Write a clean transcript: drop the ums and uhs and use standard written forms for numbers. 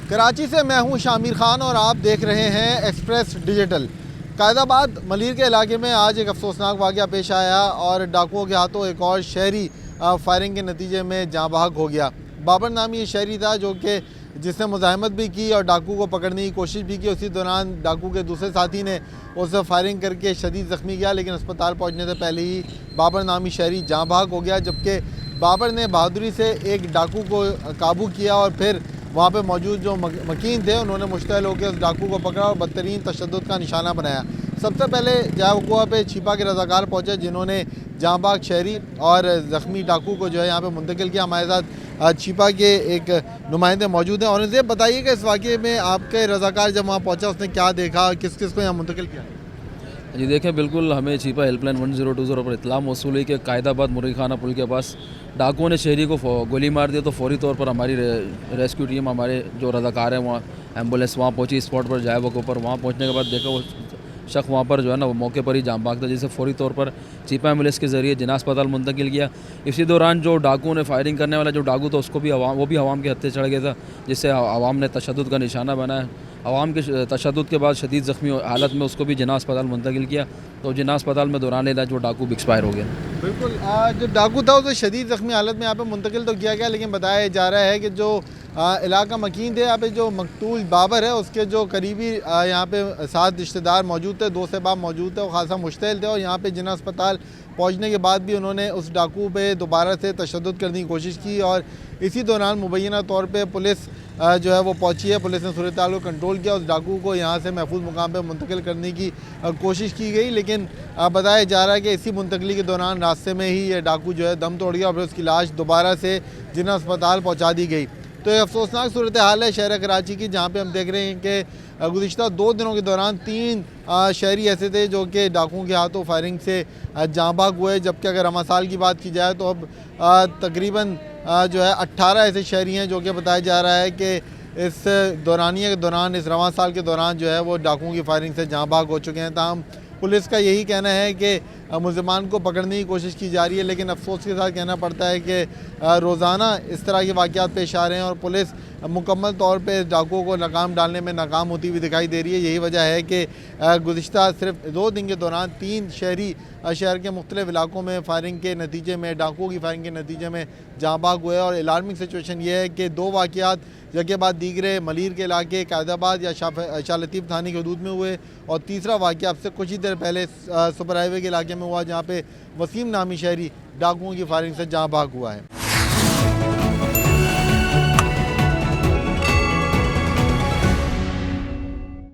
कराची से मैं हूं शामिर खान और आप देख रहे हैं एक्सप्रेस डिजिटल। कायदाबाद मलीर के इलाके में आज एक अफसोसनाक वाक़या पेश आया और डाकुओं के हाथों एक और शहरी फायरिंग के नतीजे में जाँ बहक हो गया। बाबर नामी ये शहरी था जो कि जिसने मुज़ाहमत भी की और डाकू को पकड़ने की कोशिश भी की। उसी दौरान डाकू के दूसरे साथी ने उसे फायरिंग करके शदीद ज़ख्मी किया, लेकिन अस्पताल पहुंचने से पहले ही बाबर नामी शहरी जाँ बहक हो गया। जबकि बाबर ने बहादुरी से एक डाकू को काबू किया और फिर वहाँ पे मौजूद जो मकीन थे उन्होंने मुश्तइल होकर उस डाकू को पकड़ा और बदतरीन तशद्दुद का निशाना बनाया। सबसे पहले जावकुआ पे छिपा के रज़ाकार पहुँचे जिन्होंने जाँ बहक शहरी और ज़ख्मी डाकू को जो है यहाँ पे मुंतकिल किया। हमारे साथ छिपा के एक नुमाइंदे मौजूद हैं और इनसे बताइएगा इस वाक़े में आपके रज़ाकार जब वहाँ पहुँचा उसने क्या देखा, किस किस को यहाँ मुंतकिल किया? जी देखें, बिल्कुल हमें छिपा हेल्पलाइन 1020 पर इत्तला मौसूल हुई कि कायदाबाद मुर्गीखाना पुल के पास डाकुओं ने शहरी को गोली मार दिया। तो फौरी तौर पर हमारी रेस्क्यू टीम, हमारे जो रज़ाकार हैं वहाँ एम्बुलेंस वहाँ पहुँची स्पॉट पर जाए वक़्त पर। वहाँ पहुँचने के बाद देखा वो शख्स वहाँ पर जो है ना वो मौके पर ही जाम बहक था, जिसे फौरी तौर पर छिपा एम्बुलेंस के ज़रिए जिना अस्पताल मुंतकिल किया। इसी दौरान जो डाकुओं ने फायरिंग करने वाला जो डाकू था उसको भी वो भी अवाम के हत्थे चढ़ गया था, जिससे अवाम ने तशद्दुद का निशाना बनाया। अवाम के तशद्दुद के बाद शदीद ज़ख्मी हालत में उसको भी जिना अस्पताल मुंतकिल किया। तो जिना अस्पताल में दौरान इलाज वो डाकू भी एक्सपायर हो गया। बिल्कुल, जो डाकू था उसे शदीद ज़ख्मी हालत में यहाँ पे मुंतकिल तो किया गया, लेकिन बताया जा रहा है कि जो इलाका मकीन थे यहाँ पे जो मकतूल बाबर है उसके जो करीबी यहाँ पे 7 रिश्तेदार मौजूद थे, 2 सहबाब मौजूद थे, वो खासा मुश्तइल थे और यहाँ पे जिना अस्पताल पहुँचने के बाद भी उन्होंने उस डाकू पे दोबारा से तशद्दुद करने की कोशिश की और इसी दौरान मुबैना तौर पे पुलिस जो है वो पहुंची है। पुलिस ने सूरत हाल को कंट्रोल किया, उस डाकू को यहाँ से महफूज मुकाम पे मुंतकिल करने की कोशिश की गई, लेकिन बताया जा रहा है कि इसी मुंतकली के दौरान रास्ते में ही ये डाकू जो है दम तोड़ गया और फिर उसकी लाश दोबारा से जिना अस्पताल पहुँचा दी गई। तो एक अफसोसनाक सूरत हाल है शहर कराची की, जहाँ पे हम देख रहे हैं कि गुज़िश्ता 2 दिनों के दौरान 3 शहरी ऐसे थे जो कि डाकुओं के हाथों फायरिंग से जाँ बहक हुए। जबकि अगर रमा साल की बात की जाए तो अब तकरीबन जो है 18 ऐसे शहरी हैं जो कि बताया जा रहा है कि इस दौरानिया के दौरान, इस रवां साल के दौरान जो है वो डाकुओं की फायरिंग से जाँ बहक हो चुके हैं। ताहम पुलिस का यही कहना है कि मुलज़मान को पकड़ने की कोशिश की जा रही है, लेकिन अफसोस के साथ कहना पड़ता है कि रोज़ाना इस तरह के वाक़यात पेश आ रहे हैं और पुलिस मुकम्मल तौर पे डाकुओं को लगाम डालने में नाकाम होती हुई दिखाई दे रही है। यही वजह है कि गुज़िश्ता सिर्फ 2 दिन के दौरान 3 शहरी शहर के मुख्तलिफ इलाकों में फायरिंग के नतीजे में, डाकुओं की फायरिंग के नतीजे में जाँ बहक हुए और अलार्मिंग सिचुएशन ये है कि 2 वाक़यात जगह बाद दीगरे मलीर के इलाके कायदाबाद या शाह लतीफ़ थाने की हदूद में हुए और तीसरा वाक़या अब से कुछ ही देर पहले सुपर हाईवे के इलाके में हुआ, जहाँ पे वसीम नामी शहरी डाकुओं की फायरिंग से जाँ बहक हुआ है।